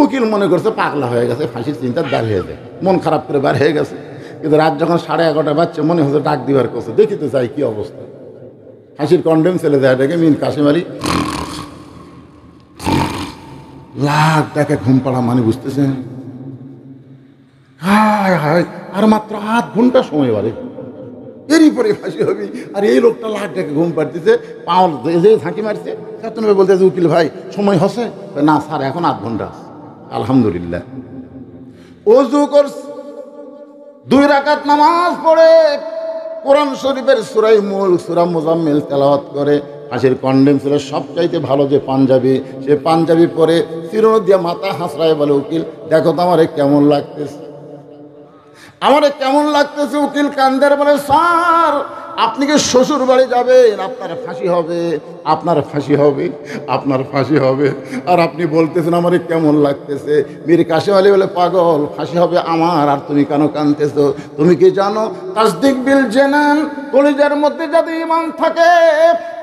উকিল মনে করছে পাগলা হয়ে গেছে, ফাঁসির চিন্তার দাঁড় হয়ে যায়, মন খারাপ করে বার হয়ে গেছে। কিন্তু রাত যখন 11:30 বাজছে মনে হচ্ছে ডাক দিবার করছে, দেখি তো যাই কি অবস্থা। ফাঁসির কন্ডেম ছেলে যায় ডেকে মিন কাশিম আলী লাখ ডাকে ঘুম পাড়া, মানে বুঝতেছেন? হায় হায়, আর মাত্র 8 ঘন্টা সময় বাড়ে, এরই পরে ফাঁসি হবি। আর এই লোকটা লাখ ডাকে ঘুম পাড়তেছে, পাওয়াল যে ঝাঁকি মারছে, বলতেছে উকিল ভাই সময় হচ্ছে না স্যার, এখন 8 ঘন্টা আছে। আলহামদুলিল্লাহ। ওযু করছে, 2 রাকাত নামাজ পড়ে কোরআন শরীফের সূরা মুলক, সূরা মুজাম্মিল তেলাওয়াত করে, ফাঁসির কন্ডেম ছিল সবচাইতে ভালো যে পাঞ্জাবি, সে পাঞ্জাবি পরে চিরুনি দিয়ে মাথা হাসড়ায় বলে, উকিল দেখো তো আমারে কেমন লাগতেছে, আমারে কেমন লাগতেছে। উকিল কান্দের বলে, স্যার আপনি কি শ্বশুর বাড়ি যাবেন? আপনার ফাঁসি হবে, আপনার ফাঁসি হবে, আপনার ফাঁসি হবে, আর আপনি বলতেছেন আমারে কেমন লাগতেছে। মীর কাশিম আলী বলে, পাগল, ফাঁসি হবে আমার, আর তুমি কেন কাঁদতেছো? তুমি কি জানো তাসদিক বিল জানান, কলিজার মধ্যে যাদের ঈমান থাকে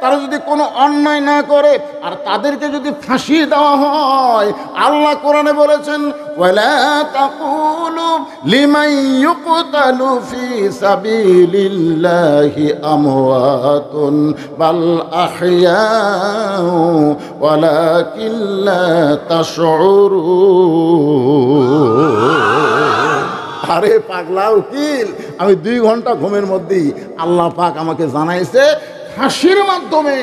তারা যদি কোনো অন্যায় না করে আর তাদেরকে যদি ফাঁসি দেওয়া হয়, আল্লাহ কোরআনে বলেছেন, ওয়ালা তাকুলু লিমান ইউকতালু ফি সাবিলিল্লাহি আমওয়াতুন বাল আহইয়াউ ওয়ালাকিন লা তাশউরুন। আরে পাগলা উকিল, আমি 2 ঘন্টা ঘুমের মধ্যেই আল্লাহ পাক আমাকে জানাইছে ফাঁসির মাধ্যমে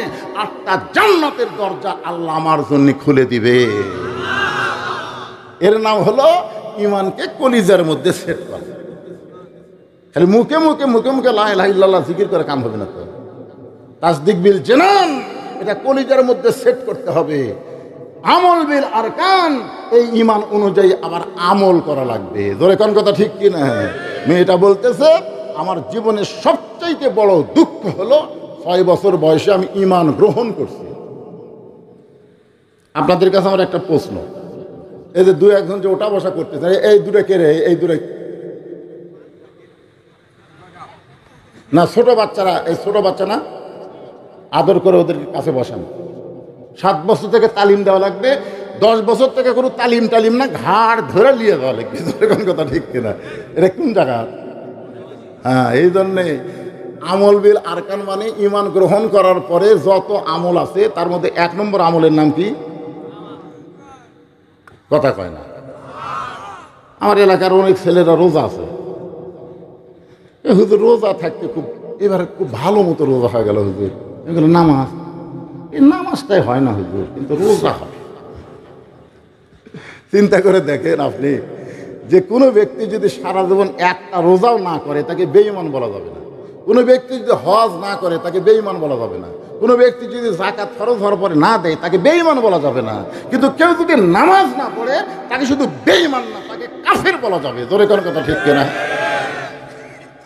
8টা জান্নাতের দরজা আল্লাহ আমার জন্য খুলে দিবে। এর নাম হলো ঈমানকে কলিজার মধ্যে সেট করা। খালি মুখে মুখে মুখে মুখে লা ইলাহা ইল্লাল্লাহ জিকির করে কাম হবে না তো। তাসদিক বিল জানান, এটা কলিজার মধ্যে সেট করতে হবে। আমল বিল আরকান, এই ঈমান অনুযায়ী আবার আমল করা লাগবে। ধরে কোন কথা ঠিক কি না? মেয়েটা বলতেছে, আমার জীবনের সবচাইতে বড় দুঃখ হলো 6 বছর বয়সে আমি ঈমান গ্রহণ করছি। আপনাদের কাছে আমার একটা প্রশ্ন, এই যে 2-1 যে ওটা বসা করতেছে, এই দুটো কে রে? এই দুটো না, ছোট বাচ্চারা, এই ছোট বাচ্চা না, আদর করে ওদের কাছে বসান। 7 বছর থেকে তালিম দেওয়া লাগবে, 10 বছর থেকে কোনো তালিম না, ঘাড় ধরে নিয়ে দেওয়া লাগবে। কোন কথা ঠিক কিনা? এটা কোন জায়গা? হ্যাঁ, এই জন্যে আমল বিল আরকান মানে ঈমান গ্রহণ করার পরে যত আমল আছে তার মধ্যে 1 নম্বর আমলের নাম কি? কথা কয় না। আমার এলাকার অনেক ছেলেরা রোজা আছে, হুজুর রোজা থাকতে এবারে খুব ভালো মতো রোজা হয়ে গেল হুজুর। এগুলো নামাজ, এই নামাজটাই হয় না হুজুর, কিন্তু রোজা হয়। চিন্তা করে দেখেন আপনি, যে কোনো ব্যক্তি যদি সারা জীবন একটা রোজাও না করে তাকে বেঈমান বলা যাবে না। কোনো ব্যক্তি যদি হজ না করে তাকে বেঈমান বলা যাবে না। কোনো ব্যক্তি যদি যাকাত ফরজ হওয়ার পরে না দেয় তাকে বেঈমান বলা যাবে না। কিন্তু কেউ যদি নামাজ না পড়ে তাকে শুধু বেঈমান না, তাকে কাফের বলা যাবে। জোরে কোন কথা ঠিক কিনা?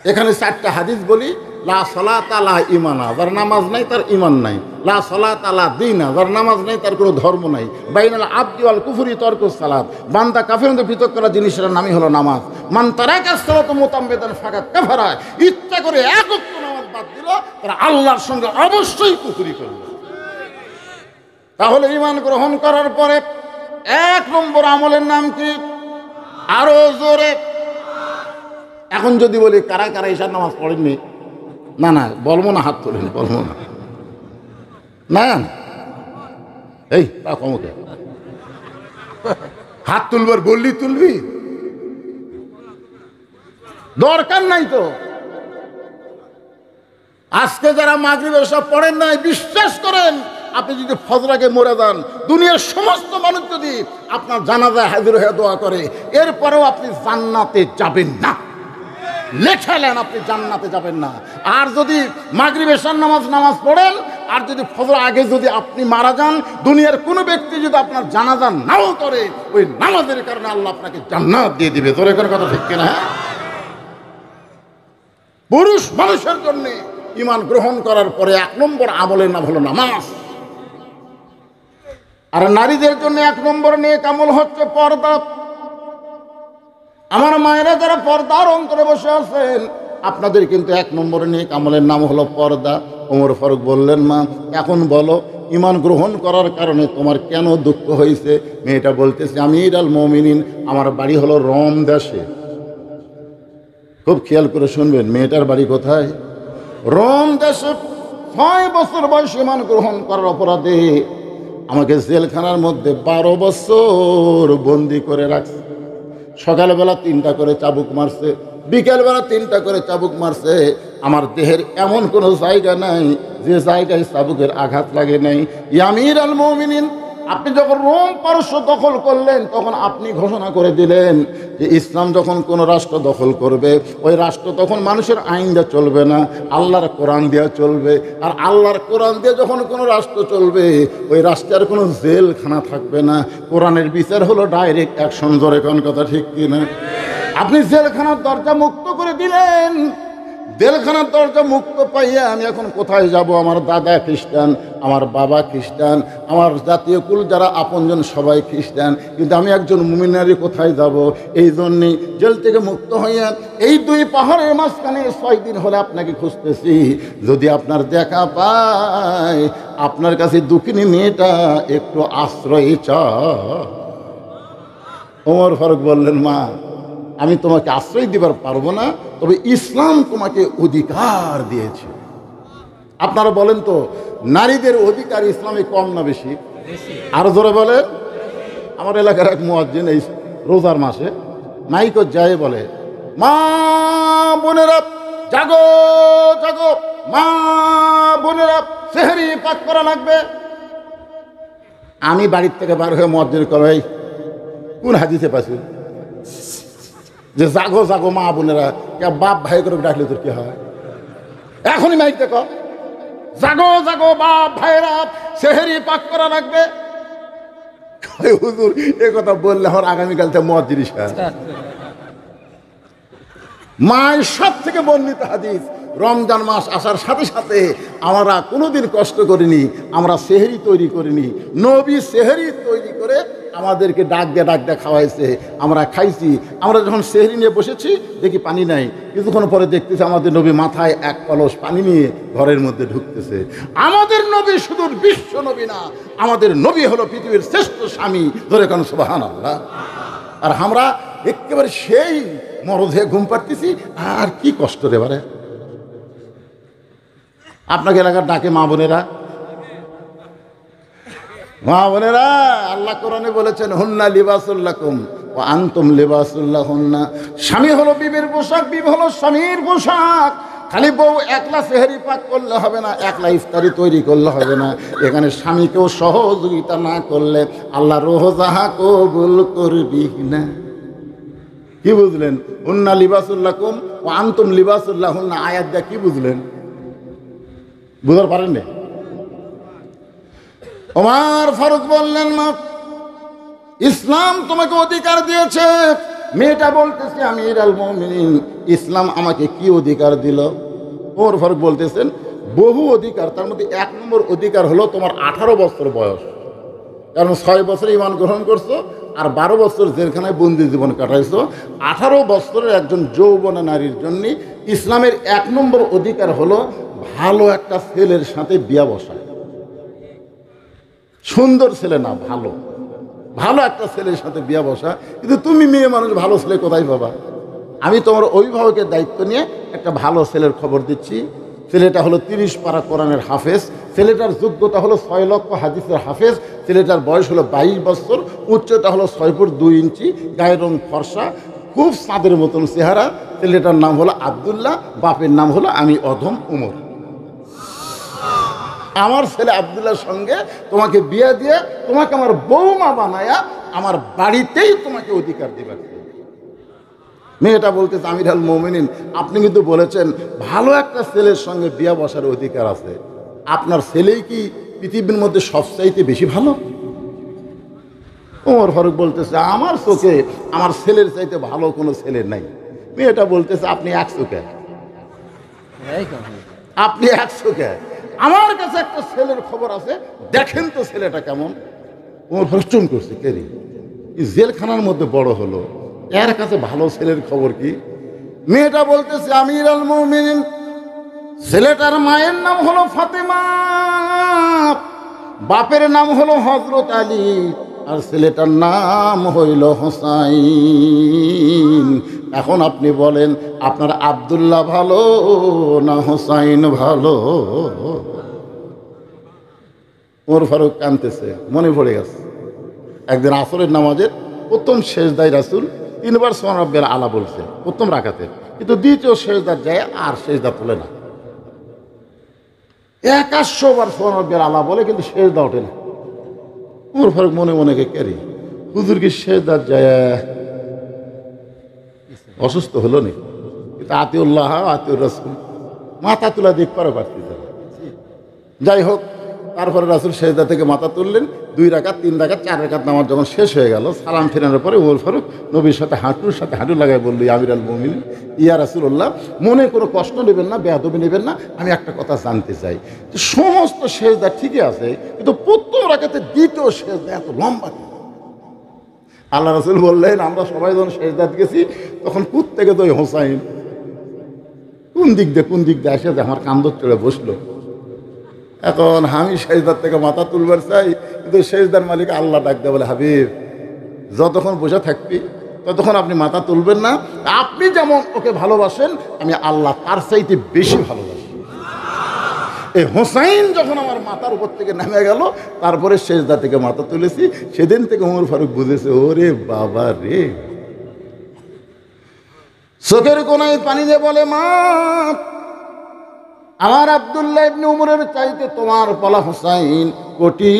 এখানে 4টা হাদিস বলি, লা সালাতা লা ঈমানা, যার নামাজ নাই তার ঈমান নাই। লা সালাতা লা দীনা, যার নামাজ নাই তার কোনো ধর্ম নাই। বাইনাল আবদি ওয়াল কুফরি তারকুস সালাত, বান্দা কাফের মধ্যে পৃথক করা জিনিসের নামই হলো নামাজ। মান তারাকাস সালাতু মুতাম্মিদান ফাকাত কাফারা, ইচ্ছা করে এক ওয়াক্ত নামাজ বাদ দিল তারা আল্লাহর সঙ্গে অবশ্যই কুফরি করবে। তাহলে ঈমান গ্রহণ করার পরে 1 নম্বর আমলের নাম কি? আরো জোরে। এখন যদি বলি কারা কারা ঈশার নামাজ পড়েননি, না না বলবো না, হাত তোলেন, বলবো না। না এই তা কমকে হাত তুলবার বললি তুলবি, দরকার নাই তো। আজকে যারা মাগরিবের সব পড়েন নাই, বিশ্বাস করেন আপনি যদি ফজরাকে মরে যান, দুনিয়ার সমস্ত মানুষ যদি আপনার জানাজায় হাজির হয়ে দোয়া করে, এরপরেও আপনি জান্নাতে যাবেন না। লেখালেন আপনি জান্নাতে যাবেন না। আর যদি মাগরিবের নামাজ পড়েন আর যদি ফজর আগে যদি আপনি মারা যান, দুনিয়ার কোনো ব্যক্তি যদি আপনার জানাজা নাও করে, ওই নামাজের কারণে আল্লাহ আপনাকে জান্নাত দিয়ে দিবে। তোর এখানে কথা ঠিক কিনা? পুরুষ মানুষের জন্য ঈমান গ্রহণ করার পরে 1 নম্বর আমলের নাম হলো নামাজ। আর নারীদের জন্য 1 নম্বর নেক আমল হচ্ছে পর্দা। আমার মায়েরা যারা পর্দার অন্তরে বসে আছেন, আপনাদের কিন্তু 1 নম্বরে নেক আমলের নাম হলো পর্দা। ওমর ফারুক বললেন, মা এখন বলো ঈমান গ্রহণ করার কারণে তোমার কেন দুঃখ হয়েছে? মেয়েটা বলতেছে আমির আল মুমিনিন, আমার বাড়ি হলো রোম দেশে। খুব খেয়াল করে শুনবেন, মেয়েটার বাড়ি কোথায়? রোম দেশে। 6 বছর বয়স ঈমান গ্রহণ করার অপরাধে আমাকে জেলখানার মধ্যে 12 বছর বন্দি করে রাখছে। সকালবেলা 3টা করে চাবুক মারছে, বিকেলবেলা 3টা করে চাবুক মারছে। আমার দেহের এমন কোনো জায়গা নাই যে জায়গায় চাবুকের আঘাত লাগে নাই। আমির আল মুমিনিন, আপনি যখন রোম পারস্য দখল করলেন তখন আপনি ঘোষণা করে দিলেন যে ইসলাম যখন কোনো রাষ্ট্র দখল করবে ওই রাষ্ট্র তখন মানুষের আইন দিয়ে চলবে না, আল্লাহর কোরআন দিয়ে চলবে। আর আল্লাহর কোরআন দিয়ে যখন কোনো রাষ্ট্র চলবে ওই রাষ্ট্রের কোনো জেলখানা থাকবে না, কোরআনের বিচার হলো ডাইরেক্ট অ্যাকশন। জোরে কোন কথা ঠিক কিনা? আপনি জেলখানার দরজা মুক্ত করে দিলেন। জেলখানার দরজা মুক্ত পাইয়া আমি এখন কোথায় যাব? আমার দাদা খ্রিস্টান, আমার বাবা খ্রিস্টান, আমার জাতীয় কুল যারা আপনজন সবাই খ্রিস্টান, কিন্তু আমি একজন মুমিন নারী, কোথায় যাব? এই জন্যেই জেল থেকে মুক্ত হইয়া এই 2 পাহাড়ের মাঝখানে 6 দিন হলে আপনাকে খুঁজতেছি। যদি আপনার দেখা পায়, আপনার কাছে দুঃখিনী মেয়েটা একটু আশ্রয় চায়। ওমর ফারুক বললেন, মা আমি তোমাকে আশ্রয় দিবার পারবো না, তবে ইসলাম তোমাকে অধিকার দিয়েছে। আপনারা বলেন তো, নারীদের অধিকার ইসলামে কম না বেশি? আরো জোরে বলেন। আমার এলাকার এক মুয়াজ্জিন এই রোজার মাসে মাইক যায় বলে, মা বোনেরা জাগো জাগো, মা বোনেরা সেহরি পাক করা লাগবে। আমি বাড়ির থেকে বার হয়ে মুয়াজ্জিন করে, কোন হাদিসে পাইছি যে জাগো জাগো মা বোনেরা? কে বাপ ভাই করে ডাকলে তোর কি হয়? এখনই মাইক দেখো, জাগো জাগো বাপ ভাইরা, সেহরি পাক করা লাগবে। হুজুর এ কথা বললে আমার আগামীকাল থেকে মদ জিনিস মায়ের সব থেকে বর্ণিত হাদিস। রমজান মাস আসার সাথে সাথে আমরা কোনোদিন কষ্ট করিনি, আমরা সেহরি তৈরি করিনি। নবী সেহরি তৈরি করে আমাদেরকে ডাক দিয়ে খাওয়াইছে, আমরা খাইছি। আমরা যখন সেহরি নিয়ে বসেছি দেখি পানি নাই, কিছুক্ষণ পরে দেখতেছি আমাদের নবী মাথায় 1 কলস পানি নিয়ে ঘরের মধ্যে ঢুকতেছে। আমাদের নবী শুধু বিশ্ব নবী না, আমাদের নবী হলো পৃথিবীর শ্রেষ্ঠ স্বামী। ধরে কেন সুবহানাল্লাহ। আর আমরা একেবারে সেই মরদ হয়ে ঘুম পাড়তেছি। আর কি কষ্ট রে বারে। আপনাকে এলাকার ডাকে মা বোনেরা, মা বোনেরা, আল্লাহ কোরআনে বলেছেন হুন্না লিবাসুল লাকুম ওয়া আনতুম লিবাসুল লাহুন্না। স্বামী হলো বিবির পোশাক, বিবি হলো স্বামীর পোশাক। খালি বউ একলা সেহরি পাক করলে হবে না, একলা ইফতারি তৈরি করলে হবে না। এখানে স্বামীকেও সহযোগিতা না করলে আল্লাহ রোজাহা কবুল করবি না। কি বুঝলেন? হুন্না লিবাসুল লাকুম ওয়া আনতুম লিবাসুল লাহুন্না আয়াত দিয়ে কি বুঝলেন? বুঝতে পারেন না? ওমর ফারুক বললেন, মা ইসলাম তোমাকে অধিকার দিয়েছে। মেয়েটা বলতেছে আমির আল মুমিনিন, ইসলাম আমাকে কি অধিকার দিল? ওমর ফারুক বলতেছেন বহু অধিকার, তার মধ্যে 1 নম্বর অধিকার হলো তোমার 18 বছর বয়স। কারণ 6 বছরে ঈমান গ্রহণ করছো আর 12 বছর জেলখানায় বন্দি জীবন কাটাইছো। 18 বছরের একজন যৌবনা নারীর জন্য ইসলামের 1 নম্বর অধিকার হলো ভালো একটা ছেলের সাথে বিয়া বসা। সুন্দর ছেলে না, ভালো ভালো একটা ছেলের সাথে বিয়া বসা। কিন্তু তুমি মেয়ে মানুষ, ভালো ছেলে কোথায় পাবা? আমি তোমার অভিভাবকের দায়িত্ব নিয়ে একটা ভালো ছেলের খবর দিচ্ছি। ছেলেটা হলো 30 পারা কোরআনের হাফেজ, ছেলেটার যোগ্যতা হলো 6 লক্ষ হাদিসের হাফেজ, ছেলেটার বয়স হলো 22 বছর, উচ্চতা হলো 6 ফুট 2 ইঞ্চি, গায়ের রং ফর্সা, খুব চাঁদের মতন চেহারা। ছেলেটার নাম হলো আব্দুল্লাহ, বাপের নাম হলো আমি অধম উমর। আমার ছেলে আব্দুল্লাহর সঙ্গে তোমাকে বিয়ে দিয়ে তোমাকে আমার বৌমা বানায়া আমার বাড়িতেই তোমাকে অধিকার দিবে। মেয়েটা বলতেছে আমির আল মুমিনিন, আপনি কিন্তু বলেছেন ভালো একটা ছেলের সঙ্গে বিয়ে বসার অধিকার আছে। আপনার ছেলেই কি পৃথিবীর মধ্যে সবচাইতে বেশি ভালো? ওমর ফারুক বলতেছে আমার চোখে আমার ছেলের চাইতে ভালো কোনো ছেলে নাই। মেয়েটা বলতেছে আপনি 1 চোখে, আপনি 1 চোখে। আমার কাছে একটা ছেলের খবর আছে, দেখেন তো ছেলেটা কেমন। ওমর ফারুক চুম করছে, কে রে? জেলখানার মধ্যে বড় হলো, এর কাছে ভালো ছেলের খবর কি? মেয়েটা বলতেছে আমির আল মুমিনিন, ছেলেটার মায়ের নাম হলো ফাতেমা, বাপের নাম হলো হযরত আলী আর ছেলেটার নাম হইল হোসাইন। এখন আপনি বলেন আপনার আব্দুল্লাহ ভালো না হোসাইন ভালো? ওমর ফারুক কাঁদতেছে, মনে পড়ে গেছে একদিন আসরের নামাজের প্রথম সেজদায় রাসূল 3 বার সুবহান রাব্বিয়াল আলা বলছে প্রথম রাকাতে, কিন্তু দ্বিতীয় সেজদার যায় আর সেজদা তোলে না। 100 বার সুবহান রাব্বিয়াল আলা বলে কিন্তু সেজদা ওঠে না। ওমর ফারুক মনে মনে কেরি হুজুর কি সেজদার যায় অসুস্থ হলো নাকি? কিন্তু আতিউল্লাহ আতিউর রাসূল মাথা তোলা দেখবারও পারতেছে না। যাই হোক, তারপরে রাসূল সেজদা থেকে মাথা তুললেন, 2 রাকাত 3 রাকাত 4 রাকাত নামাজ যখন শেষ হয়ে গেল, সালাম ফেরানোর পরে ওমর ফারুক নবীর সাথে হাঁটু লাগায় বলল, আমিরুল মুমিনিন ইয়া রাসূলুল্লাহ, মনে কোনো কষ্ট নেবেন না, বেয়াদবি নেবেন না, আমি একটা কথা জানতে চাই যে সমস্ত সেজদা ঠিকই আছে, কিন্তু প্রথম রাকাতে দ্বিতীয় সেজদা এত লম্বা কেন? আল্লাহ রাসূল বললেন, আমরা সবাই যখন সেজদাত গেছি তখন কুত থেকে তো হোসাইন কোন দিক দিয়ে এসে আমার কান্দর চড়ে বসলো। এখন আমি সেজদার থেকে মাথা তুলবার চাই, কিন্তু সেজদার মালিক আল্লাহ ডাক দেয় বলে, হাবিব যতক্ষণ বসে থাকবি ততক্ষণ আপনি মাথা তুলবেন না, আপনি যেমন ওকে ভালোবাসেন আমি আল্লাহ তার চাইতে বেশি ভালোবাসি। এই হোসাইন যখন আমার মাথার উপর থেকে নেমে গেল, তারপরে সেজদা থেকে মাথা তুলেছি, সেদিন থেকে ওমর ফারুক বুঝেছে, ওরে বাবা রে। চোখের কোনায় পানি দিয়ে বলে, মা আমার আব্দুল্লাহ ইবনে উমরের চাইতে তোমার পলা হোসাইন কোটি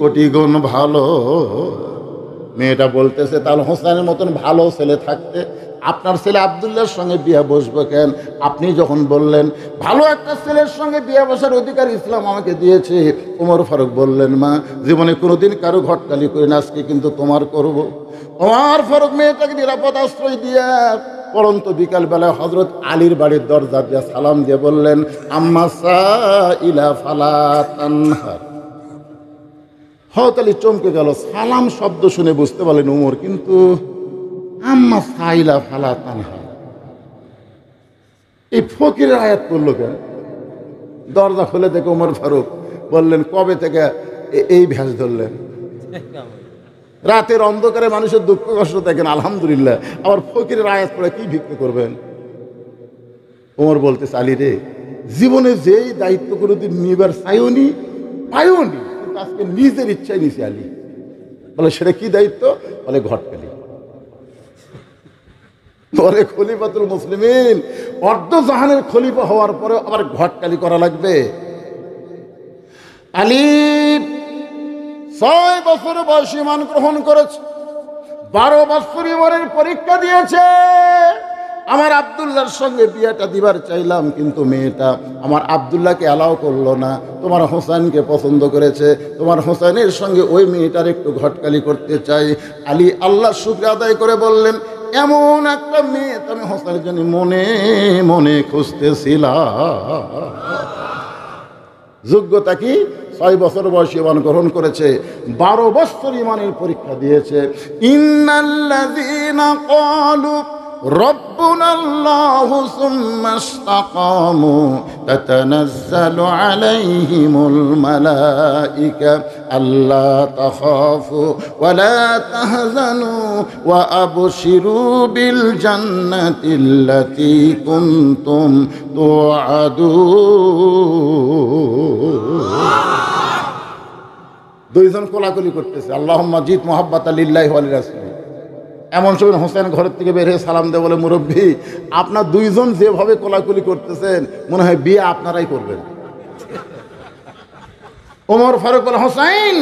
কোটি গুণ ভালো। মেয়েটা বলতেছে, তাহলে হোসাইনের মতন ভালো ছেলে থাকতে আপনার ছেলে আব্দুল্লাহর সঙ্গে বিয়ে বসবে কেন? আপনি যখন বললেন ভালো একটা ছেলের সঙ্গে বিয়ে বসার অধিকার ইসলাম আমাকে দিয়েছে। ওমর ফারুক বললেন, মা জীবনে কোনোদিন কারো ঘটকালি করে না, আজকে কিন্তু তোমার করব। ওমর ফারুক মেয়েটাকে নিরাপদ আশ্রয় দিয়ে পরন্ত বিকালবেলায় হযরত আলীর বাড়ির দরজা দিয়ে সালাম দিয়ে বললেন, আম্মা সাইলা ফালা তানহার। হযরত আলী চমকে গেল, সালাম শব্দ শুনে বুঝতে পারলেন ওমর, কিন্তু আম্মা সাইলা ফালা তানহার এই ফকিরের আয়াত করলো কেন? দরজা খুলে দেখে ওমর ফারুক বললেন, কবে থেকে এই ভ্যাস ধরলেন? রাতের অন্ধকারে মানুষের দুঃখ কষ্ট দেখেন, আলহামদুলিল্লাহ, আবার ফকিরের আয়াত পড়ে কি ভিক্ষা করবেন? ওমর বলতেছে, আলী রে, জীবনে যেই দায়িত্ব কোনোদিন নিবার চাইওনি পাইওনি, কিন্তু আজকে নিজের ইচ্ছায় নিছে। আলী বলে, সেটা কি দায়িত্ব? বলে, ঘটকালি। বলে, খলিফাতুল মুসলিমিন, অর্ধ জাহানের খলিফা হওয়ার পরে আবার ঘটকালি করা লাগবে? আলী 6 বছর বয়সে ঈমান গ্রহণ করেছে, 12 বছর ঈমানের পরীক্ষা দিয়েছে। আমার আব্দুল্লাহর সঙ্গে বিয়েটা দিবার চাইলাম, কিন্তু মেয়েটা আমার আব্দুল্লাহকে অ্যালাউ করলো না, তোমার হোসেনকে পছন্দ করেছে, তোমার হোসেনের সঙ্গে ওই মেয়েটার একটু ঘটকালি করতে চাই। আলী আল্লাহ শুকর আদায় করে বললেন, এমন একটা মেয়ে আমি হোসেনের জন্য মনে মনে খুঁজতেছিলাম। যোগ্যতা কি? 6 বছর বয়সে ঈমান গ্রহণ করেছে, 12 বছর ঈমানের পরীক্ষা দিয়েছে। ইন্নাল্লাযীনা ক্বালু রব্বুনাল্লাহু সুম্মা ইসতাকামু তাতানাজ্জালু আলাইহিমুল মালাইকা আল্লা তাখাফু ওয়া লা তাহজানু ওয়া আবশিরু বিল জান্নাতিল্লাতী কুনতুম তুআদুন। 2 জন কোলাকুলি করতেছে, আল্লাহুম্মা জিদ মুহাব্বাতা লিল্লাহি ওয়া লিরাসূলি। এমন সময় হোসেন ঘরের থেকে বের হয়ে সালাম দেয়, বলে, মুরব্বী, আপনার 2 জন যেভাবে কোলাকুলি করতেছেন মনে হয় বিয়ে আপনারাই করবেন। ওমর ফারুক বলে, হোসেন,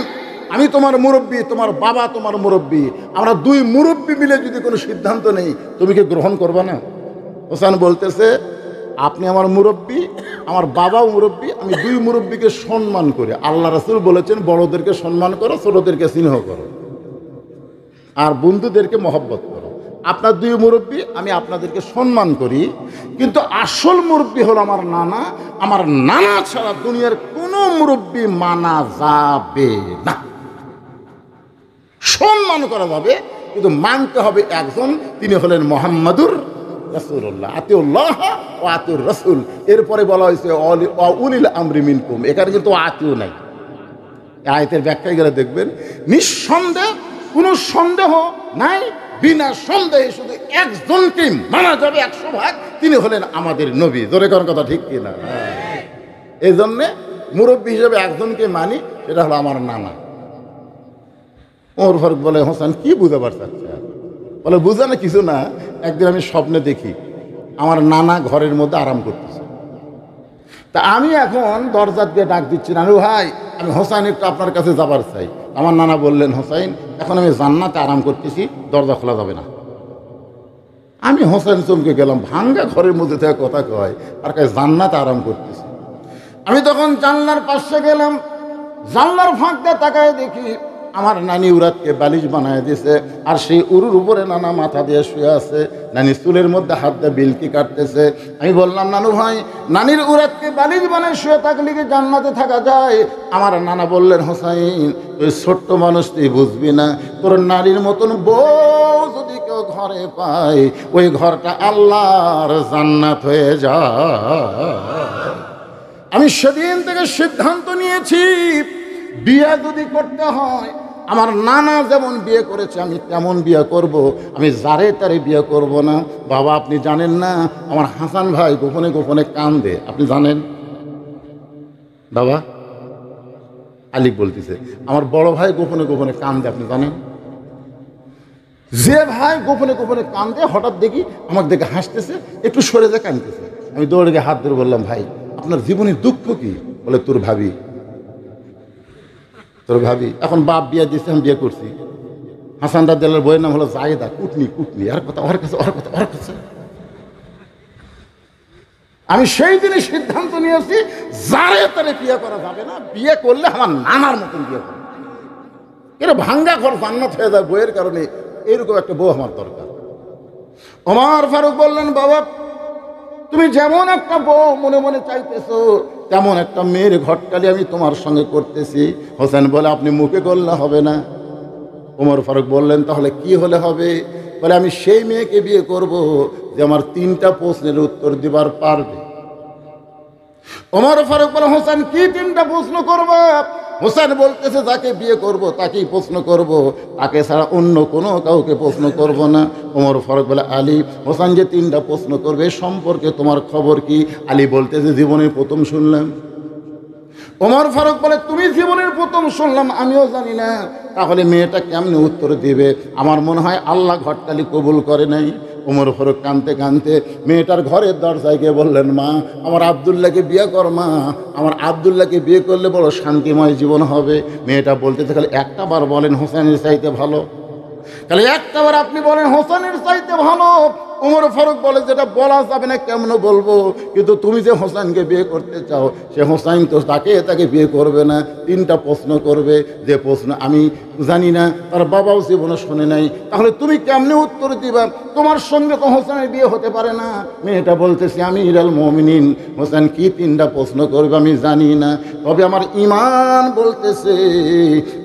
আমি তোমার মুরব্বী, তোমার বাবা তোমার মুরব্বী, আমরা 2 মুরব্বী মিলে যদি কোনো সিদ্ধান্ত নেই তুমি কি গ্রহণ করবে না? হোসেন বলতেছে, আপনি আমার মুরব্বী, আমার বাবাও মুরব্বী, আমি 2 মুরব্বীকে সম্মান করি। আল্লাহ রাসূল বলেছেন, বড়দেরকে সম্মান করো, ছোটদেরকে স্নেহ করো, আর বন্ধুদেরকে মহব্বত করো। আপনার 2 মুরব্বী, আমি আপনাদেরকে সম্মান করি, কিন্তু আসল মুরব্বী হলো আমার নানা। আমার নানা ছাড়া দুনিয়ার কোনো মুরব্বী মানা যাবে না। সম্মান করা যাবে, কিন্তু মানতে হবে একজন, তিনি হলেন মুহাম্মাদুর রাসূলুল্লাহ। আতিউল্লাহ ওয়া আতিউর রাসূল। এরপরে বলা হয়েছে উলিল আমরি মিনকুম, এখানে কিন্তু আতিউ নাই। আয়াতের ব্যাখ্যায় গেলে দেখবেন নিঃসন্দেহ, কোনো সন্দেহ নাই, বিনা সন্দেহে শুধু একজনকে মানা যাবে 100 ভাগ, তিনি হলেন আমাদের নবী। জোরে কোন কথা ঠিক কিনা? এই জন্যে মুরব্বী হিসেবে একজনকে মানি, সেটা হলো আমার নানা। ওমর ফারুক বলে, হোসেন কি বুঝাবার চাচ্ছে? বলে বুঝানো কিছু না, একদিন আমি স্বপ্নে দেখি আমার নানা ঘরের মধ্যে আরাম করতেছে। তা আমি এখন দরজা দিয়ে ডাক দিচ্ছি, নানু ভাই আমি হোসাইন একটু আপনার কাছে যাবার চাই। আমার নানা বললেন, হোসাইন এখন আমি জান্নাতে আরাম করতেছি, দরজা খোলা যাবে না। আমি হোসেন চমকে গেলাম, ভাঙ্গা ঘরের মধ্যে থেকে কথা কয় আর কাছে জান্নাতে আরাম করতেছি। আমি তখন জানলার পাশে গেলাম, জানলার ফাঁক দিয়ে তাকায় দেখি আমার নানি উরাতকে বালিশ বানায় দিয়েছে, আর সেই উরুর উপরে নানা মাথা দিয়ে শুয়ে আছে, নানি চুলের মধ্যে হাত দিয়ে বিলকি কাটতেছে। আমি বললাম, নানু ভাই নানির উরাতকে বালিশ বানায় শুয়ে থাকলে কি জান্নাতে থাকা যায়? আমার নানা বললেন, হোসাইন তুই ছোট্ট মানুষ, তুই বুঝবি না, তোর নারীর মতন বউ যদি কেউ ঘরে পায়, ওই ঘরটা আল্লাহর জান্নাত হয়ে যায়। আমি সেদিন থেকে সিদ্ধান্ত নিয়েছি, বিয়ে যদি করতে হয় আমার নানা যেমন বিয়ে করেছে আমি তেমন বিয়ে করব, আমি যারে তারে বিয়ে করব না। বাবা আপনি জানেন না, আমার হাসান ভাই গোপনে গোপনে কান্দে, আপনি জানেন? বাবা আলিক বলতেছে, আমার বড় ভাই গোপনে গোপনে কান্দে, আপনি জানেন? যে ভাই গোপনে গোপনে কান্দে হঠাৎ দেখি আমাকে দেখে হাসতেছে, একটু সরে যায় কাঁদতেছে। আমি দৌড়ে গিয়ে হাত ধরে বললাম, ভাই আপনার জীবনের দুঃখ কি? বলে তোর ভাবি। তোর ভাবি এখন বাপ বিয়ে দিয়েছে, আমি বিয়ে করছি। হাসান রাদিয়াল্লাহু বইয়ের নাম হলো জায়েদা, কুটনি কুটনি, আর কথা ওর কাছে, ওর কথা ওর কাছে। আমি সেই দিনে সিদ্ধান্ত নিয়েছি, যারে তারে বিয়ে করা যাবে না, বিয়ে করলে আমার নানার মতন বিয়ে করবে। এটা ভাঙ্গা ঘর জান্নাত হয়ে যায় বইয়ের কারণে, এরকম একটা বউ আমার দরকার। ওমর ফারুক বললেন, বাবা তুমি যেমন একটা বউ মনে মনে চাইতেছো, তেমন একটা মেয়ের ঘটকালি আমি তোমার সঙ্গে করতেছি। হোসেন বলে, আপনি মুখে করলে হবে না। ওমর ফারুক বললেন, তাহলে কি হলে হবে? বলে, আমি সেই মেয়েকে বিয়ে করব যে আমার 3টা প্রশ্নের উত্তর দিবার পারবে। ওমর ফারুক বলে, হোসেন কি 3টা প্রশ্ন করবো? হোসেন বলতেছে, যাকে বিয়ে করব তাকেই প্রশ্ন করব, তাকে ছাড়া অন্য কোনো কাউকে প্রশ্ন করব না। ওমর ফারুক বলে, আলী হোসেন যে 3টা প্রশ্ন করবে সম্পর্কে তোমার খবর কি? আলী বলতেছে, জীবনের প্রথম শুনলাম। ওমর ফারুক বলে, তুমি জীবনের প্রথম শুনলাম, আমিও জানি না, তাহলে মেয়েটা কেমনে উত্তর দিবে? আমার মনে হয় আল্লাহ ঘটকালি কবুল করে নাই। ওমর ফারুক কাঁদতে কাঁদতে মেয়েটার ঘরের দরজায় গিয়ে বললেন, মা আমার আব্দুল্লাহকে বিয়ে কর, মা আমার আব্দুল্লাহকে বিয়ে করলে বড় শান্তিময় জীবন হবে। মেয়েটা বলতেছে, খালি একটা বার বলেন হোসেনের চাইতে ভালো, তাহলে একটা বার আপনি বলেন হোসেনের চাইতে ভালো। ওমর ফারুক বলে, যেটা বলা যাবে না কেমন বলবো, কিন্তু তুমি যে হোসেনকে বিয়ে করতে চাও, সে হোসেন তো তাকে বিয়ে করবে না। 3টা প্রশ্ন করবে, যে প্রশ্ন আমি জানি না, তার বাবাও জীবনে শোনে নাই, তাহলে তুমি কেমনে উত্তর দিবা? তোমার সঙ্গে তো হোসেনের বিয়ে হতে পারে না। মেয়েটা বলতেছে, আমি আমিরুল মুমিনিন, হোসেন কি 3টা প্রশ্ন করবে আমি জানি না, তবে আমার ঈমান বলতেছে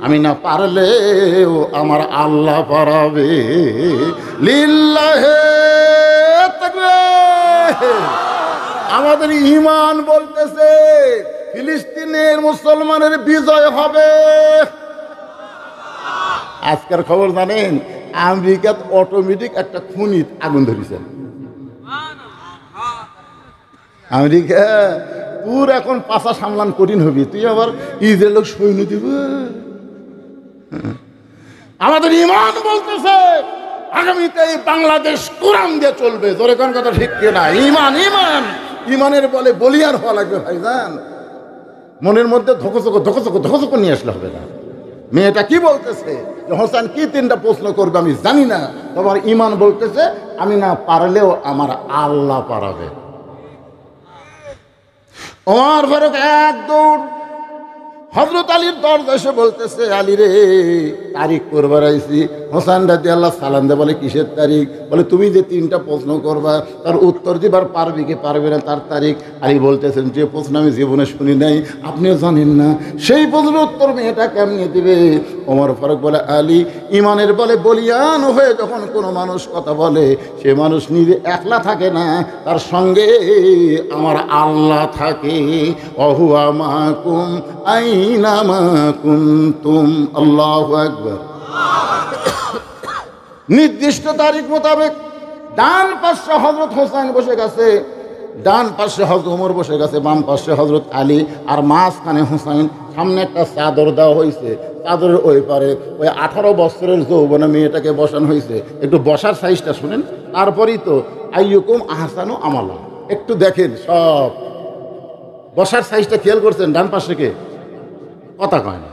আমি না পারলেও আমার আল্লাহ পারাবে। লিল্লাহে আমাদের ঈমান বলতেছে ফিলিস্তিনের মুসলমানের বিজয় হবে। আজকের খবর জানেন, আমেরিকাত অটোমেটিক একটা খনিত আগুন ধরেছেন। আমেরিকা তোর এখন পাশা সামলান কঠিন হবি, তুই আবার ইসরায়েল সৈন্য দিব। আমাদের ঈমান বলতেছে আগামীতে এই বাংলাদেশ কোরআন দিয়ে চলবে। জোরে কোন কথা ঠিক কিনা? ঈমান ঈমান ঈমানের বলে বলিয়ার হওয়া লাগবে ভাইজান। মনের মধ্যে ধকচক নিয়ে আসলে হবে না। মেয়েটা কি বলতেছে, হোসেন কি 3টা প্রশ্ন করবে আমি জানি না, তোমার ঈমান বলতেছে আমি না পারলেও আমার আল্লাহ পারাবে। ওমর ফারুক এক দৌড় হযরত আলীর দরজা এসে বলতেছে, আলী রে তারিখ করবার আইছি। হোসেন রাদিয়াল্লাহু সালাম দে বলে, কিসের তারিখ? বলে, তুমি যে 3টা প্রশ্ন করবা তার উত্তর দিবার পারবি কি পারবে না তার তারিখ। আলী বলতেছেন, যে প্রশ্ন আমি জীবনে শুনি নাই, আপনিও জানেন না, সেই প্রশ্নের উত্তর মেয়েটা কেমনে দিবে? ওমর ফারুক বলে, আলী ঈমানের বলে বলিয়ান হয়ে যখন কোনো মানুষ কথা বলে, সে মানুষ নিজে একলা থাকে না, তার সঙ্গে আমার আল্লাহ থাকে। অহুয়া মাকুম আই আইনামা কুনতুম। আল্লাহু আকবার। নির্দিষ্ট তারিখ মোতাবেক ডান পাশে হযরত হোসেন বসে গেছে, ডান পাশে হযরত ওমর বসে গেছে, বাম পাশে হযরত আলী, আর মাঝখানে হোসেন। সামনে একটা চাদর দেওয়া হয়েছে, চাদরের ওই পারে ওই 18 বছরের যৌবনা মেয়েটাকে বসানো হয়েছে। একটু বসার সাইজটা শুনেন, তারপরেই তো আইয়ুকুম আহসানু আমালা। একটু দেখেন সব বসার সাইজটা খেয়াল করছেন? ডান পাশে কে? কথা কয় না।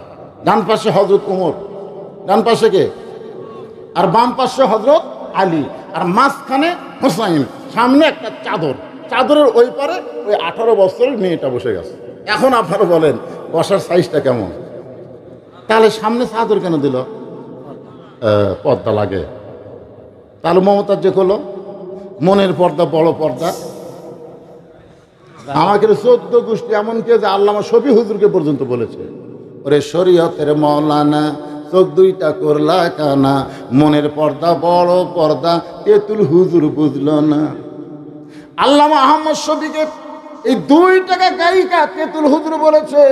ডান পাশে হযরত ওমর, ডান পাশে কে? আর বাম পাশে হযরত আলী, আর মাঝখানে হোসাইন। সামনে একটা চাদর, চাদরের ওই পারে ওই 18 বছরের মেয়েটা বসে গেছে। এখন আপনারা বলেন বসার সাইজটা কেমন? তাহলে সামনে চাদর কেন দিল? পর্দা লাগে। তাহলে মমতাজ যে হলো মনের পর্দা, বড় পর্দা। আমাকে 14 গোষ্ঠী এমনকি যে আল্লামা শফি হুজুরকে পর্যন্ত বলেছে, ওরে শরীয়তের মৌলানা চোখ দুইটা করলা কানা, মনের পর্দা বড় পর্দা তেতুল হুজুর বুঝলো না। আল্লামা আহমদ শফিকে এই 2 টাকা গায়িকা তেতুল হুজুর বলেছে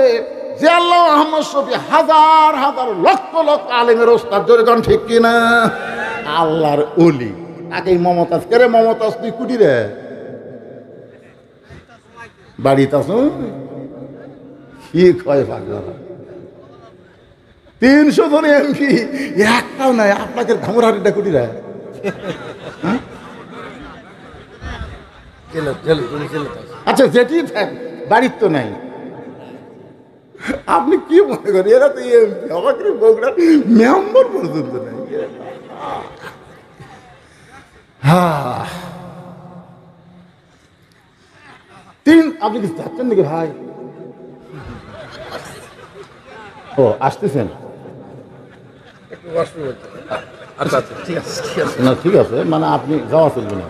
যে আল্লামা আহমদ শফি হাজার হাজার লক্ষ লক্ষ আলেমের ওস্তাদ। জোরে গান ঠিক কিনা? আল্লাহর ওলি। তাকে মমতাজ করে, মমতাজ তুই কুটি রে বাড়িতে আস কি কয় পাগল। 300 জন এমপি, একটাও নাই। আপনাকে ধামরাহাটিটা কুটি রে? আচ্ছা যেটি থাক, বাড়ির তো নাই। আপনি কি মনে করেন এরা তো এমপি, আমাকে বগুড়ার মেম্বার পর্যন্ত নাই। আপনি কি যাচ্ছেন নাকি ভাই? ও আসতেছেন? না ঠিক আছে, মানে আপনি যাওয়া চলবে না।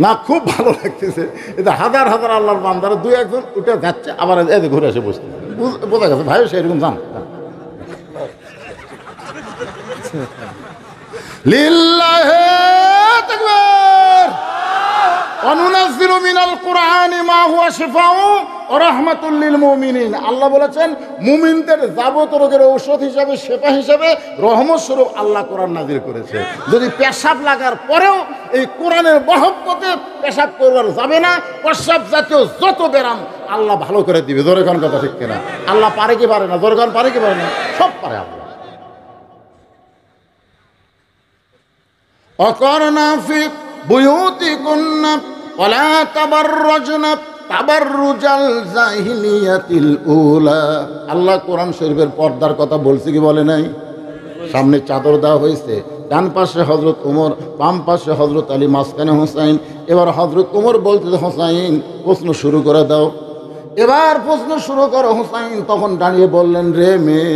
না খুব ভালো লাগতেছে। এটা হাজার হাজার আল্লাহর বান্দারা 2-1 জন উঠে যাচ্ছে, আবার এদের ঘুরে এসে বসতে বোঝা গেছে ভাই সেরকম যান। লিল্লাহি তাকবীর। অনুনাজ্জিলু মিনাল কুরআনি মা হুয়া শিফাউ ওয়া রাহমাতুল লিল মুমিনিন। আল্লাহ বলেছেন মুমিনদের যাবতীয় রোগের ঔষধ হিসাবে, শেফা হিসাবে, রহমত স্বরূপ আল্লাহ কোরআন নাযিল করেছে। যদি পেশাব লাগার পরেও এই কোরআনের মহব্বতে পেশাব করবার যাবে না, পেশাব জাতীয় যত ব্যারাম আল্লাহ ভালো করে দিবে। জোরে কোন কথা ঠিক কিনা? আল্লাহ পারে কি পারে না? জোরে কোন পারে কি পারে না? সব পারে আল্লাহ। অকরনা ফি বুয়ুতিকুন্না ওয়ালা তাবাররাজনা তাবাররুজাল জাহিলিয়াতিল উলা। আল্লাহ কোরআন শরীফের পর্দার কথা বলছে কি বলে নাই? সামনে চাদর দেওয়া হয়েছে, ডান পাশে হযরত ওমর, বাম পাশে হযরত আলী, মাঝখানে হোসাইন। এবার হযরত ওমর বলতে হোসাইন প্রশ্ন শুরু করে দাও। এবার প্রশ্ন শুরু করো। হোসাইন তখন দাঁড়িয়ে বললেন, রে মেয়ে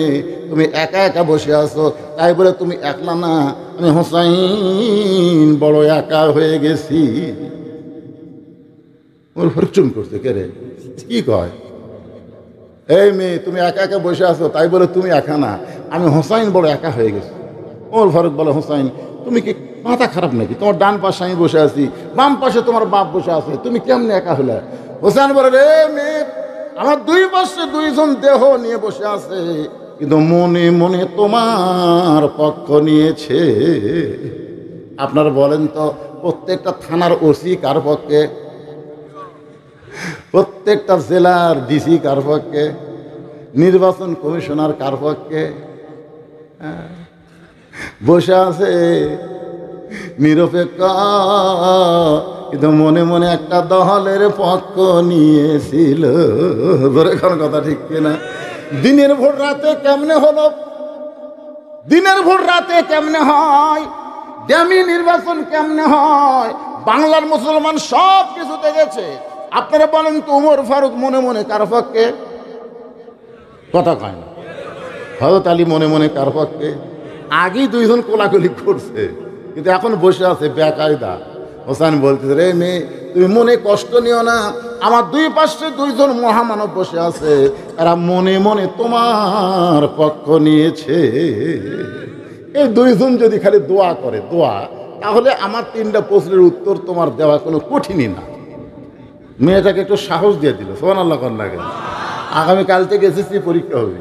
তুমি একা একা বসে আছো। তাই বলে তুমি একলা না, আমি হোসাইন বড় একা হয়ে গেছি। ওর ফরচুন করছে কে রে? কি কয়? এই মেয়ে তুমি একা একা বসে আছো, তাই বলে তুমি একা না, আমি হোসাইন বড় একা হয়ে গেছি। ওর ফারুক বলে, হোসাইন তুমি কি মাথা খারাপ নাকি? তোমার ডান পাশে আমি বসে আছি, বাম পাশে তোমার বাপ বসে আছে, তুমি কেমনে একা হলে? হোসেন বলে, রে মেয়ে আমার 2 পাশে 2 জন দেহ নিয়ে বসে আছে, কিন্তু মনে মনে তোমার পক্ষ নিয়েছে। আপনারা বলেন তো প্রত্যেকটা থানার ওসি কার পক্ষে? প্রত্যেকটা জেলার ডিসি কার পক্ষে? নির্বাচন কমিশনার কার পক্ষে? বসে আছে নিরপেক্ষ, কিন্তু মনে মনে একটা দলের পক্ষ নিয়েছিল। ধরে কোন কথা ঠিক কিনা? দিনের ভোট রাতে কেমনে হলো? দিনের ভোট রাতে কেমনে হয়? ড্যামি নির্বাচন কেমনে হয়? বাংলার মুসলমান সব কিছু দেখেছে। আপনারা বলেন তো ওমর ফারুক মনে মনে কার পক্ষে? কথা কয় না। হযরত আলী মনে মনে কার পক্ষে? আগেই 2 জন কোলাকুলি করছে, কিন্তু এখন বসে আছে বেকায়দা। হোসেন বলতেছে, রে মেয়ে তুমি মনে কষ্ট নিও না, আমার 2 পাশে 2 জন মহামানব বসে আছে, এরা মনে মনে তোমার পক্ষ নিয়েছে। এই 2 জন যদি খালি দোয়া করে, দোয়া, তাহলে আমার 3টা প্রশ্নের উত্তর তোমার দেওয়া কোনো কঠিনই না। মেয়েটাকে একটু সাহস দিয়ে দিল, সুবহানাল্লাহ কর না কেন। আগামীকাল থেকে এসএসসি পরীক্ষা হবে।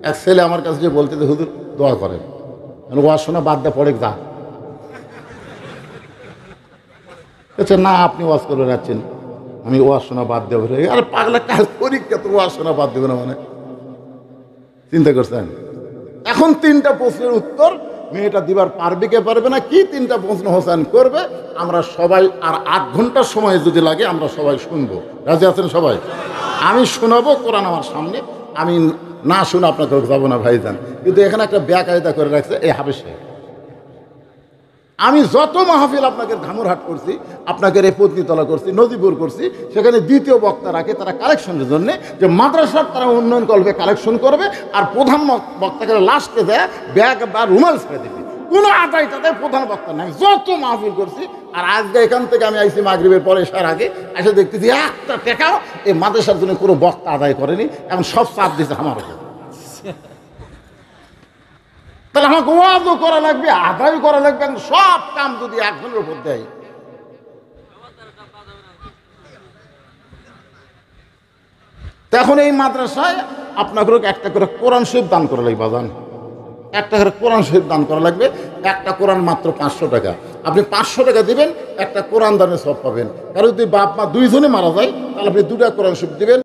এক ছেলে আমার কাছে যে বলতে, হুজুর দোয়া করেন, ওয়াজ শোনা বাদ দিয়ে পড়ে যা। আচ্ছা না, আপনি ওয়াজ করে যাচ্ছেন, আমি ওয়াজ শোনা বাদ দেবো। আরে পাগলা, কাল পরীক্ষা, তো ওয়াজ শোনা বাদ দেবে না মানে? চিন্তা করছেন? এখন 3টা প্রশ্নের উত্তর মেয়েটা দিবার পারবে কে পারবে না, কি 3টা প্রশ্ন হোসেন করবে। আমরা সবাই আর 8 ঘন্টার সময় যদি লাগে আমরা সবাই শুনবো। রাজি আছেন সবাই? আমি শোনাবো কোরআন আমার সামনে, আমি না শুনে আপনাকে যাবো না ভাইজান। কিন্তু এখানে একটা বেকায়দা করে রাখছে এই হাফেজ সাহেব। আমি যত মাহফিল আপনাকে ধামুরহাট করছি, আপনাকে রেপত্নীতলা করছি, নদীপুর করছি, সেখানে দ্বিতীয় বক্তা রাখে তারা কালেকশনের জন্য, যে মাদ্রাসার তারা উন্নয়ন করবে, কালেকশন করবে, আর প্রধান বক্তাকে লাস্টে দেয় ব্যাগ বা রুমাল ছেড়ে দিবে। কোনো আদায় তাদের প্রধান বক্তা নাই। যত মাহফিল করছি, আর আজকে এখান থেকে আমি আইসি মাগরিবের পরে এসার আগে এসে দেখতেছি একটা টাকাও এই মাদ্রাসার জন্য কোনো বক্তা আদায় করেনি। এখন সব চাপ দিচ্ছে আমার উপর। তাহলে আমাকে ওয়াজও করা লাগবে, আদায় করা লাগবে, সব কাম যদি একজনের উপর দেয়। তখন এই মাদ্রাসায় আপনাকে একটা করে কোরআন শরীফ দান করা লাগবে। বাজান, একটা করে কোরআন শরীফ দান করা লাগবে। একটা কোরআন মাত্র 500 টাকা। আপনি 500 টাকা দিবেন, একটা কোরআন দানের সব পাবেন। কারণ যদি বাপ মা দুইজনে মারা যায়, তাহলে আপনি 2টা কোরআন শরীফ দিবেন।